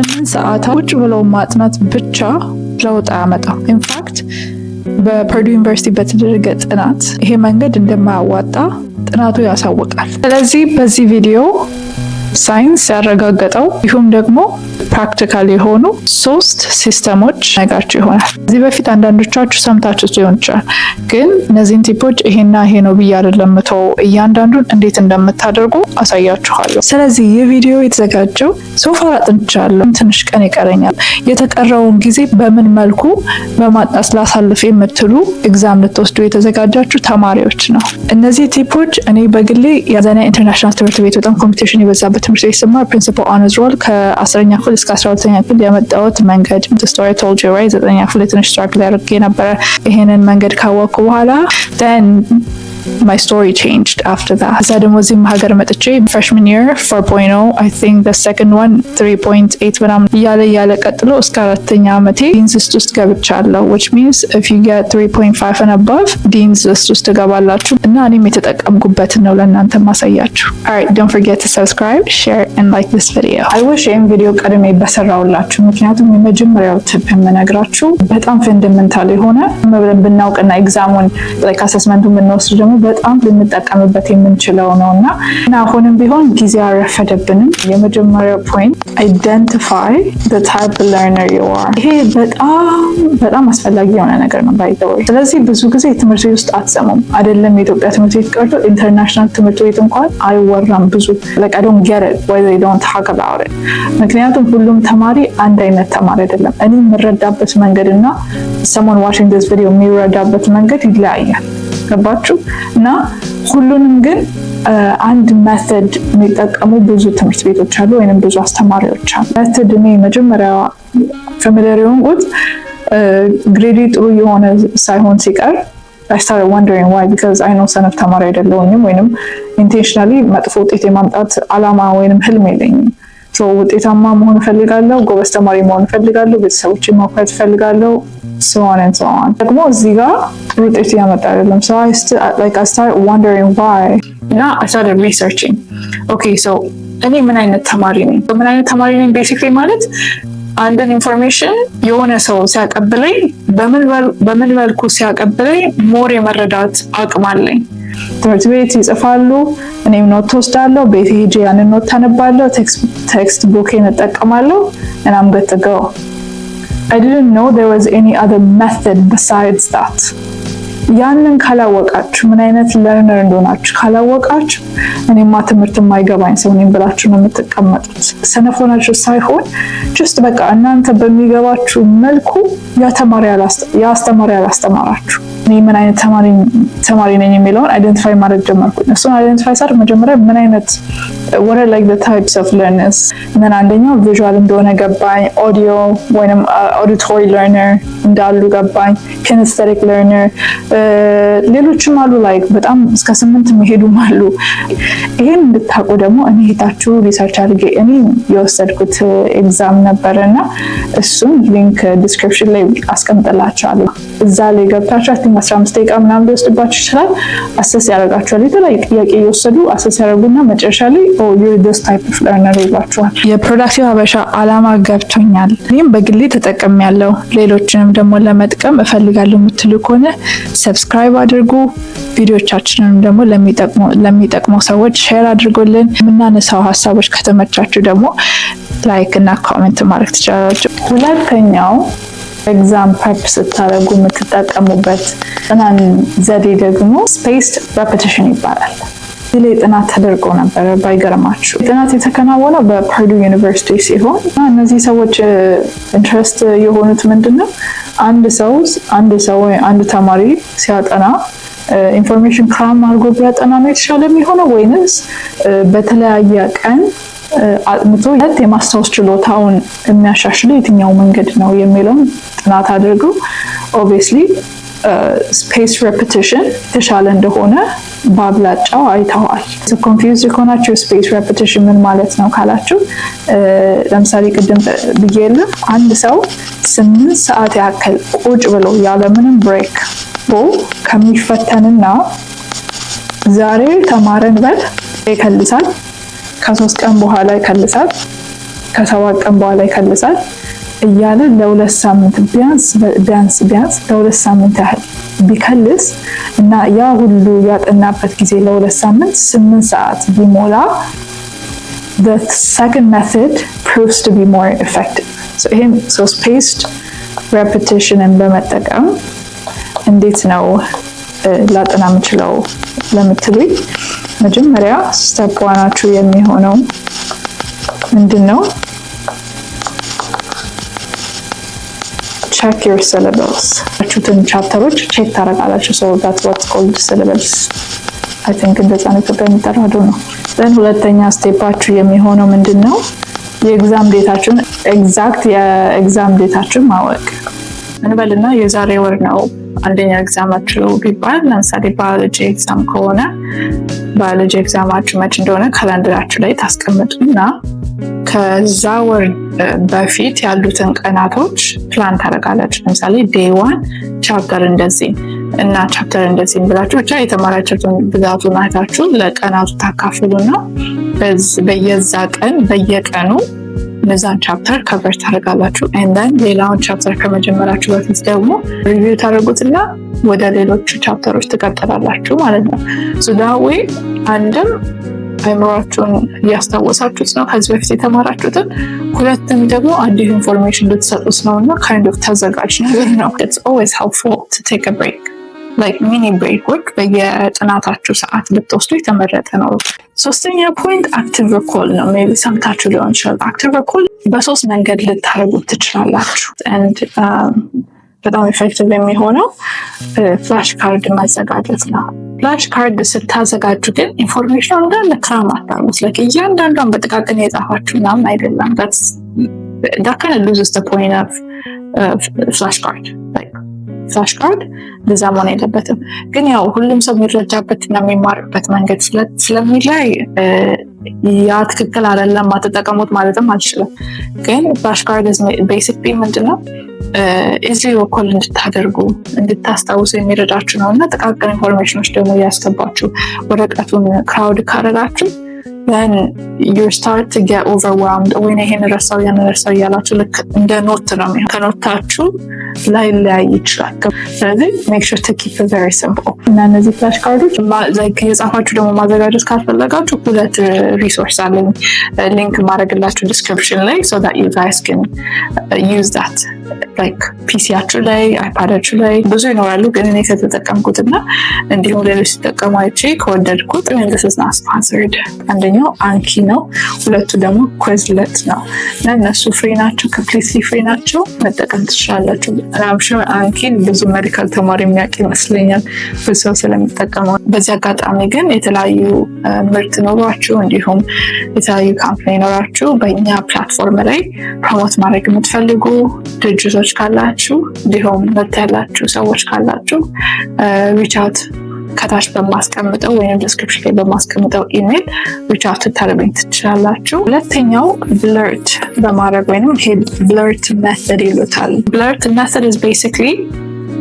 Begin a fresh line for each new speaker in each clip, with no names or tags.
8 ሰዓት ቁጭ ብለው ማጥናት ብቻ ለውጥ አያመጣም። ኢንፋክት በፐርዱ ዩኒቨርሲቲ በተደረገ ጥናት ይሄ መንገድ እንደማያዋጣ ጥናቱ ያሳውቃል። ስለዚህ በዚህ ቪዲዮ ሳይንስ ያረጋገጠው ይሁም ደግሞ ፕራክቲካል የሆኑ 3 ሲስተሞች ነግራችሁ ይሆናል። ከዚህ በፊት አንዳንዶቻችሁ ሰምታችሁት ሊሆን ይችላል፣ ግን እነዚህን ቲፖች ይሄና ይሄ ነው ብዬ አይደለም ተው እያንዳንዱን እንዴት እንደምታደርጉ አሳያችኋለሁ። ስለዚህ ይህ ቪዲዮ የተዘጋጀው ሶፋር አጥንቻለሁ፣ ትንሽ ቀን ይቀረኛል፣ የተቀረውን ጊዜ በምን መልኩ በማጥናት ላሳልፍ የምትሉ ኤግዛም ልትወስዱ የተዘጋጃችሁ ተማሪዎች ነው። እነዚህ ቲፖች እኔ በግሌ የዛና ኢንተርናሽናል ትምህርት ቤት በጣም ኮምፒቲሽን የበዛበት ትምህርት ቤት ስማር ፕሪንሲፓል ኦነርስ ሮል ከ10ኛ ክፍል እስከ 12ኛ ክፍል ያመጣሁት መንገድ ስቶሪ ቶልድ ዩ ራይት 9ኛ ክፍል ትንሽ ስትራግል ያደርግ የነበረ ይሄንን መንገድ ካወቅኩ በኋላ then my story changed after that. እዛ ደግሞ እዚህም ሀገር መጥቼ freshman year 4.0 I think the second one 3.8 ምናምን እያለ ቀጥሎ እስከ 4ኛ ዓመቴ ዲንስ ሊስት ውስጥ ገብቻለሁ, which means if you get 3.5 and above ዲንስ ሊስት ውስጥ ትገባላችሁ እና እኔም የተጠቀምኩበትን ነው ለእናንተ ማሳያችሁ. Alright, don't forget to subscribe, share and like this video. I wish ይህን ቪዲዮ ቀድሜ በሰራሁላችሁ, ምክንያቱም የመጀመሪያው ቲፕ የምነግራችሁ በጣም ፈንዳሜንታል የሆነ ብናውቅና ኤግዛሙን like assessment ብንወስድ ደግሞ በጣም ልንጠቀምበት የምንችለው ነውና አሁንም ቢሆን ጊዜ አረፈደብንም። የመጀመሪያው ፖይንት identify the type of learner you are. ይሄ በጣም አስፈላጊ የሆነ ነገር ነው by the way. ስለዚህ ብዙ ጊዜ ትምህርት ቤት ውስጥ አትሰሙም አይደለም፣ የኢትዮጵያ ትምህርት ቤት ቀርቶ ኢንተርናሽናል ትምህርት ቤት እንኳን አይወራም ብዙ like I don't get it why they don't talk about it. ምክንያቱም ሁሉም ተማሪ አንድ አይነት ተማሪ አይደለም። እኔ የምረዳበት መንገድና someone watching this video የሚረዳበት መንገድ ይለያያል። ገባችሁ? እና ሁሉንም ግን አንድ ሜተድ የሚጠቀሙ ብዙ ትምህርት ቤቶች አሉ ወይንም ብዙ አስተማሪዎች አሉ። ሜተድ እኔ መጀመሪያ ፋሚሊየር የሆንኩት ግሬዲ ጥሩ የሆነ ሳይሆን ሲቀር I started wondering why, because I know ሰነፍ ተማሪ አይደለሁኝም ወይንም intentionally መጥፎ ውጤት የማምጣት አላማ ወይንም ህልም የለኝም። ውጤታማ መሆን ፈልጋለሁ፣ ጎበዝ ተማሪ መሆን ፈልጋለሁ፣ ቤተሰቦቼን ማኩራት ፈልጋለሁ so on and so on. ደግሞ እዚህ ጋር ጥሩ ውጤት ያመጣ አይደለም. so I started wondering why. Now I started researching. Okay, so እኔ ምን አይነት ተማሪ ነኝ basically ማለት አንድን ኢንፎርሜሽን የሆነ ሰው ሲያቀብለኝ በምን መልኩ ሲያቀብለኝ ሞር የመረዳት አቅም አለኝ። ትምህርት ቤት ይጽፋሉ፣ እኔም ኖት ወስዳለሁ፣ ቤት ሄጄ ያንን ኖት ታነባለሁ፣ ቴክስት ቡኬን እጠቀማለሁ and I'm good to go. I didn't know there was any other method besides that. ያንን ካላወቃችሁ ምን አይነት ለርነር እንደሆናችሁ ካላወቃችሁ እኔማ ትምህርት የማይገባኝ ሰው ነኝ ብላችሁ ነው የምትቀመጡት። ሰነፎናችሁ ሳይሆን just በቃ እናንተ በሚገባችሁ መልኩ ያስተማሪ ያላስተማራችሁ እኔ ምን አይነት ተማሪ ነኝ የሚለውን አይደንቲፋይ ማድረግ ጀመርኩኝ። እሱን አይደንቲፋይ ሳር መጀመሪያ ምን አይነት what are like the types of learners እና አንደኛው ቪዥዋል እንደሆነ ገባኝ፣ ኦዲዮ ወይንም auditory learner እንዳሉ ገባኝ፣ kinesthetic learner ሌሎችም አሉ like በጣም እስከ 8 የሚሄዱም አሉ። ይሄን እንድታውቁ ደግሞ እኔ ሄታችሁ ሪሰርች አድርጌ እኔ የወሰድኩት ኤግዛም ነበርና እሱን ሊንክ ዲስክሪፕሽን ላይ አስቀምጥላችኋለሁ። እዛ ላይ ገብታችሁ 15 ደቂቃ ምናምን ሊወስድባችሁ ይችላል። አሰስ ያደርጋችኋል። የተለያየ ጥያቄ እየወሰዱ አሰስ ያደርጉና መጨረሻ ላይ you're this type of learner ይላችኋል። የፕሮዳክቲቭ ሀበሻ አላማ ገብቶኛል፣ እኔም በግሌ ተጠቅሜያለሁ፣ ሌሎችንም ደግሞ ለመጥቀም እፈልጋለሁ የምትሉ ከሆነ ሰብስክራይብ አድርጉ። ቪዲዮቻችንን ደግሞ ለሚጠቅሙ ሰዎች ሼር አድርጉልን። የምናነሳው ሀሳቦች ከተመቻችሁ ደግሞ ላይክ እና ኮሜንት ማድረግ ትችላላችሁ። ሁለተኛው ኤግዛም ፕሬፕ ስታደርጉ የምትጠቀሙበት ጥናት ዘዴ ደግሞ ስፔስድ ሬፒቲሽን ይባላል። እዚህ ላይ ጥናት ተደርጎ ነበር ባይገርማችሁ። ጥናት የተከናወነው በፐርዱ ዩኒቨርሲቲ ሲሆን እነዚህ ሰዎች ኢንትረስት የሆኑት ምንድነው አንድ ተማሪ ሲያጠና ኢንፎርሜሽን ክራም አድርጎ ቢያጠና ነው የተሻለ የሚሆነው ወይንስ በተለያየ ቀን አጥንቶ የማስታወስ ችሎታውን የሚያሻሽለው የትኛው መንገድ ነው የሚለውን ጥናት አድርገው ኦብቪየስሊ ስፔስ ሬፒቲሽን የተሻለ እንደሆነ ባብላጫው አይተዋል። ኮንፊውዝ የሆናችሁ ስፔስ ሬፒቲሽን ምን ማለት ነው ካላችሁ ለምሳሌ ቅድም ብዬለ አንድ ሰው 8 ሰዓት ያክል ቁጭ ብሎ ያለምንም ብሬክ ከሚፈተንና ዛሬ ተማረን በል ይከልሳል፣ ከ3 ቀን በኋላ ይከልሳል፣ ከ7 ቀን በኋላ ይከልሳል እያለ ለ2 ሳምንት ቢያንስ ለ2 ሳምንት ያህል ቢከልስ እና ያ ሁሉ ያጠናበት ጊዜ ለ2 ሳምንት 8 ሰዓት ቢሞላ the second method proves to be more effective. So spaced repetition በመጠቀም እንዴት ነው ላጠና የምችለው ለምትሉኝ መጀመሪያ ስቴፕ 1 የሚሆነው ምንድነው? check your syllabus. አቹትን ቻፕተሮች ቼክ ታረጋላችሁ። so that's what's called syllabus. I think እንደዛ ነው የሚጠራው ነው። then ሁለተኛ ስቴፓችሁ የሚሆነው ምንድነው? የኤግዛም ዴታችሁን ኤግዛክት የኤግዛም ዴታችሁን ማወቅ እንበልና የዛሬ ወር ነው አንደኛ ኤግዛማችሁ ቢባል ለምሳሌ ባዮሎጂ ኤግዛም ከሆነ ባዮሎጂ ኤግዛማችሁ መች እንደሆነ ካላንደራችሁ ላይ ታስቀምጡና ከዛ ወር በፊት ያሉትን ቀናቶች ፕላን ታደርጋላችሁ። ለምሳሌ ዴይ 1 ቻፕተር እንደዚህ እና ቻፕተር እንደዚህ ብላችሁ ብቻ የተማራችሁትን ብዛቱን አይታችሁ ለቀናቱ ታካፍሉና በየዛ ቀን በየቀኑ እነዛን ቻፕተር ከቨር ታደርጋላችሁ። and then ሌላውን ቻፕተር ከመጀመራችሁ በፊት ደግሞ ሪቪው ታደርጉትና ወደ ሌሎች ቻፕተሮች ትቀጥላላችሁ ማለት ነው። so that way አንድም አይምሯችሁን እያስታወሳችሁት ነው ከዚህ በፊት የተማራችሁትን፣ ሁለትም ደግሞ አዲስ ኢንፎርሜሽን ልትሰጡት ነውና kind of ተዘጋጅ ነገር ነው። it's always helpful to take a break, like mini break በየጥናታችሁ ሰዓት ልትወስዱ የተመረጠ ነው። ሶስተኛ ፖይንት አክቲቭ ሪኮል ነው። ሜቢ ሰምታችሁ ሊሆን ይችላል። አክቲቭ ሪኮል በሶስት መንገድ ልታደርጉት ትችላላችሁ። and በጣም ኢፌክቲቭ የሚሆነው ፍላሽ ካርድ ማዘጋጀት ነው። ፍላሽ ካርድ ስታዘጋጁ ግን ኢንፎርሜሽን እንዳለ ክራም አታርጉት። like እያንዳንዷን በጥቃቅን የጻፋችሁ ምናምን አይደለም። that kind of loses the point of flash card. like ፍላሽ ካርድ እንደዛ መሆን የለበትም። ግን ያው ሁሉም ሰው የሚረጃበት እና የሚማርበት መንገድ ስለሚለያይ ያ ትክክል አይደለም አትጠቀሙት ማለትም አልችልም። ግን ፍላሽ ካርድ ቤሲክሊ ምንድነው ኢዚሊ ሪኮል እንድታደርጉ እንድታስታውሱ የሚረዳችሁ ነው እና ጥቃቅን ኢንፎርሜሽኖች ደግሞ ያስገባችሁ ወረቀቱን ክራውድ ካረጋችሁ then you start to get overwhelmed ወይ ይሄን ረሳው ያን ረሳው ያላችሁ ልክ እንደ ኖት ነው የሚሆነው። ከኖታችሁ ላይ ይችላል። ስለዚህ make sure to keep it very simple። እና እነዚህ ፍላሽ ካርዶች like የጻፋችሁ ደግሞ ማዘጋጀት ካስፈለጋችሁ ሁለት ሪሶርስ አለኝ ሊንክ ማድረግላችሁ ዲስክሪፕሽን ላይ so that you guys can use that like ፒሲያችሁ ላይ አይፓዳችሁ ላይ ብዙ ይኖራሉ። ግን እኔ ከተጠቀምኩትና እንዲሁም ሌሎች ሲጠቀሙ አይቼ ከወደድኩት this is not sponsored። አንደኛው አንኪ ነው፣ ሁለቱ ደግሞ ኩዊዝለት ነው። እና እነሱ ፍሪ ናቸው፣ ኮምፕሊትሊ ፍሪ ናቸው፣ መጠቀም ትችላላችሁ። አምሹ አንኪ ብዙ ሜዲካል ተማሪ የሚያውቅ ይመስለኛል ብዙ ሰው ስለሚጠቀመው። በዚህ አጋጣሚ ግን የተለያዩ ምርት ኖሯችሁ እንዲሁም የተለያዩ ካምፓኒ ኖራችሁ በእኛ ፕላትፎርም ላይ ፕሮሞት ማድረግ የምትፈልጉ ድርጅቶች ካላችሁ እንዲሁም ምርት ያላችሁ ሰዎች ካላችሁ ሪች አውት ከታች በማስቀምጠው ወይም ዲስክሪፕሽን ላይ በማስቀምጠው ኢሜል ሪች አውት ታደርጉኝ ትችላላችሁ። ሁለተኛው ብለርት በማድረግ ወይም ይሄ ብለርት ሜተድ ይሉታል። ብለርት ሜተድ is basically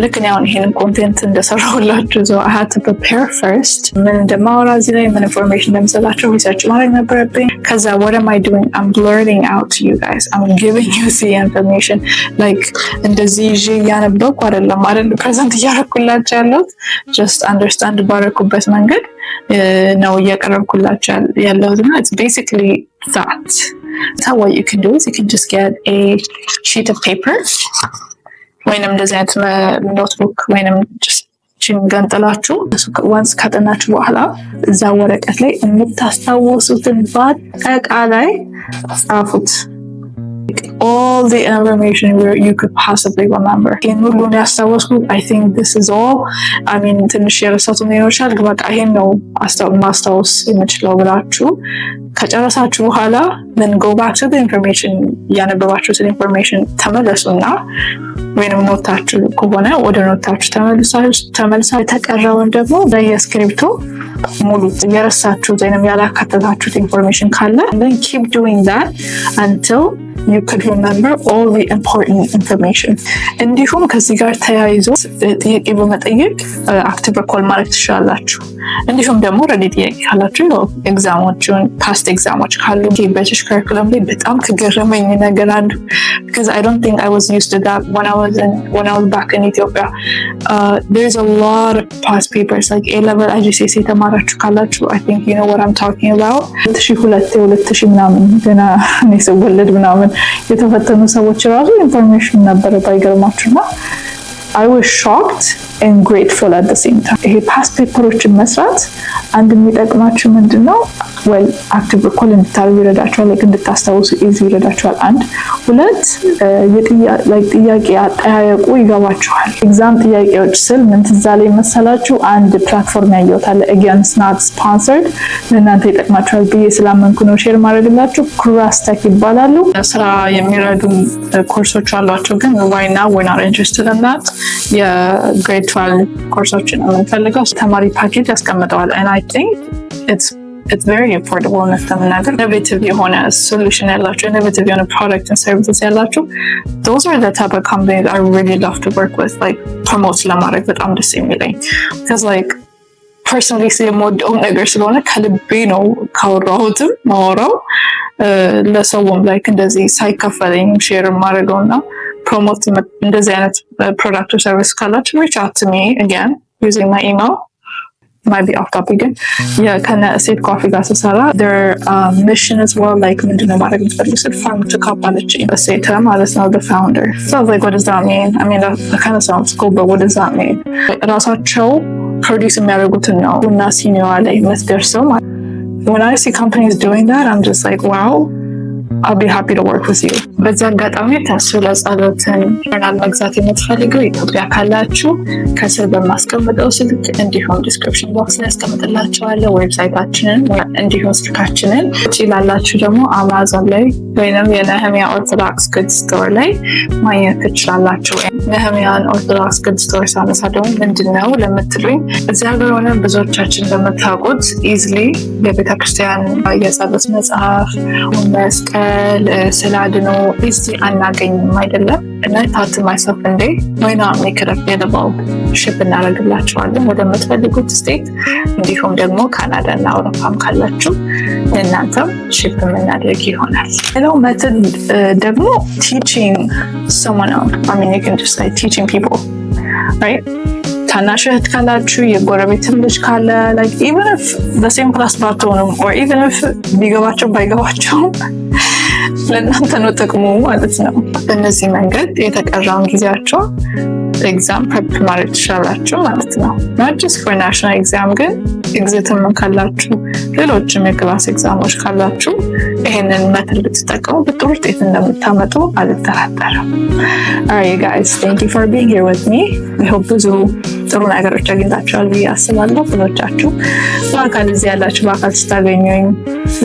ልክ ነው ይሄንን ኮንቴንት እንደሰራሁላችሁ so I had to prepare first ምን እንደማወራ እዚህ ላይ ምን ኢንፎርሜሽን እንደምሰጣችሁ ሪሰርች ማድረግ ነበረብኝ። ከዛ what am I doing? I'm blurting out to you guys. I'm giving you the information like እንደዚህ ይዤ እያነበብኩ አይደለም ፕሬዘንት እያደረኩላችሁ ያለሁት just understand ባረኩበት መንገድ ነው እያቀረብኩላችሁ ያለሁት እና it's basically that. So what you can do is you can just get a sheet of paper ወይንም እንደዚህ አይነት ኖትቡክ ወይንም ገንጥላችሁ ዋንስ ካጠናችሁ በኋላ እዛ ወረቀት ላይ የምታስታውሱትን በአጠቃላይ ጻፉት። all the information you could possibly remember. ይሄን ሁሉን ያስታወስኩ I think this is all. I mean ትንሽ የረሳሁት ነው ይሆናል ግን በቃ ይሄን ነው ማስታወስ የምችለው ብላችሁ ከጨረሳችሁ በኋላ then go back to the information ያነበባችሁትን ኢንፎርሜሽን ተመለሱና ወይንም ኖታችሁ ከሆነ ወደ ኖታችሁ ተመልሳችሁ የተቀረውን ደግሞ በየስክሪፕቱ ሙሉ የረሳችሁት ወይንም ያላካተታችሁት ኢንፎርሜሽን ካለ then keep doing that until you could remember all the important information. እንዲሁም ከዚህ ጋር ተያይዞ ጥያቄ በመጠየቅ አክቲቭ ሪኮል ማድረግ ትችላላችሁ። እንዲሁም ደግሞ ረዲ ጥያቄ ካላችሁ ኤግዛሞችን ፓስት ኤግዛሞች ካሉ በብሪቲሽ ካሪኩለም ላይ በጣም ከገረመኝ ነገር አንዱ because I don't think I was used to that when I was back in Ethiopia. There's a lot of past papers like A-level IGCSE የተማራችሁ ካላችሁ I think you know what I'm talking about. 2002 ምናምን ገና እኔ ስወለድ ምናምን የተፈተኑ ሰዎች ራሱ ኢንፎርሜሽን ነበረ ባይገርማችሁና I was shocked and grateful at the same time. ይሄ ፓስት ፔፐሮችን መስራት አንድ የሚጠቅማችሁ ምንድነው? well active recall እንድታደርጉ ይረዳችኋል፣ like እንድታስታውሱ ኢዚ ይረዳችኋል። አንድ ሁለት ጥያቄ አጠያየቁ ይገባችኋል። ኤግዛም ጥያቄዎች ስል ምን ትዝ አለኝ መሰላችሁ? አንድ ፕላትፎርም ያየሁት አለ again it's not sponsored ለእናንተ ይጠቅማችኋል ብዬ ስላመንኩ ነው ሼር ማድረግላችሁ። ኩራስታክ ይባላሉ። ስራ የሚረዱ ኮርሶች አሏቸው ግን right now we're not interested in that. የግሬድ 12 ኮርሶችን የምንፈልገው ተማሪ ፓኬጅ ያስቀምጠዋል and I think it's very affordable and innovative የሆነ solution ያላችሁ innovative የሆነ product and services ያላችሁ those are the type of companies I really love to work with, like promote ለማድረግ በጣም ደስ የሚለኝ because like personally የምወደው ነገር ስለሆነ ከልቤ ነው ካወራሁትም ማወራው ለሰውም like እንደዚህ ሳይከፈለኝ ሼር ማድረገውና promote እንደዚህ አይነት product or service ካላችሁ reach out to me again using my email. Might be off topic again. Yeah, kind of Seed Coffee ጋር ስሰራ their mission as well, like ምንድነው ማድረግ የምትፈልጉት farm to cup አለች በሴታ ማለት ነው the founder. So I was like, what does that mean? I mean that kind of sounds cool, but what does that mean? ራሳቸው ፕሮዲውስ የሚያደርጉትን ነው እና ሲኒዋ ላይ የምትደርሰው። When I see companies doing that, I'm just like, wow, I'll be happy to work with you. በዛ አጋጣሚ ተስፋ ለጸሎትን ጆርናል መግዛት የምትፈልገው ኢትዮጵያ ካላችሁ ከስር በማስቀምጠው ስልክ እንዲሁም ዲስክሪፕሽን ቦክስ ላይ አስቀምጥላችኋለሁ ዌብሳይታችንን እንዲሁም ስልካችንን። ውጪ ላላችሁ ደግሞ አማዞን ላይ ወይንም የነህሚያ ኦርቶዶክስ ጉድ ስቶር ላይ ማግኘት ትችላላችሁ። ነህሚያን ኦርቶዶክስ ጉድ ስቶር ሳነሳ ደግሞ ምንድነው ለምትሉኝ እዚህ ሀገር ሆነ ብዙዎቻችን እንደምታውቁት ኢዝሊ የቤተክርስቲያን የጸሎት መጽሐፍ መስቀል ስላድኖ እዚህ አናገኝም አይደለም እና ታቱ ማይሰፍ እንዴ ወይና ሜክረፍ የለባው ሽፕ እናደርግላችኋለን ወደምትፈልጉት ስቴት እንዲሁም ደግሞ ካናዳ እና አውሮፓም ካላችሁ እናንተም ሽፕ የምናደርግ ይሆናል። ሌላው ሜተድ ደግሞ teaching someone else. I mean you can just like teaching people, right? ታናሽ እህት ካላችሁ የጎረቤትም ልጅ ካለ like even if the same class ባትሆኑም or even if ቢገባቸው ባይገባቸው ለእናንተ ነው ጥቅሙ ማለት ነው። በእነዚህ መንገድ የተቀረውን ጊዜያቸው ኤግዛም ፕሬፕ ማድረግ ትችላላችሁ ማለት ነው። not just for national exam ግን ኤግዚትም ካላችሁ ሌሎችም የክላስ ኤግዛሞች ካላችሁ ይሄንን መተድ ብትጠቀሙ በጥሩ ውጤት እንደምታመጡ አልጠራጠርም። Alright guys, thank you for being here with me. I hope ብዙ ጥሩ ነገሮች አግኝታችኋል ብዬ አስባለሁ። ብዙዎቻችሁ በአካል እዚህ ያላችሁ በአካል ስታገኙኝ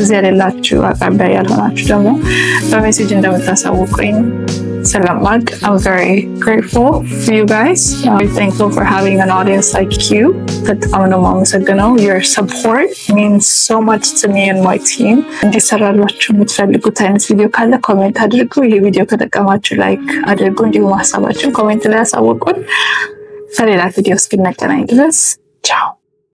እዚህ ያላችሁ አቅራቢያ ያልሆናችሁ ደግሞ በሜሴጅ እንደምታሳውቁኝ ስለማቅ I'm very grateful for you guys. I'm thankful for having an audience like you. በጣም ነው የማመሰግነው. Your support means so much to me and my team. እንዲሰራላችሁ የምትፈልጉት አይነት ቪዲዮ ካለ ኮሜንት አድርጉ። ይሄ ቪዲዮ ከጠቀማችሁ ላይክ አድርጉ። እንዲሁም ሀሳባችሁን ኮሜንት ላይ አሳውቁን። በሌላ ቪዲዮ እስክንገናኝ ድረስ ቻው።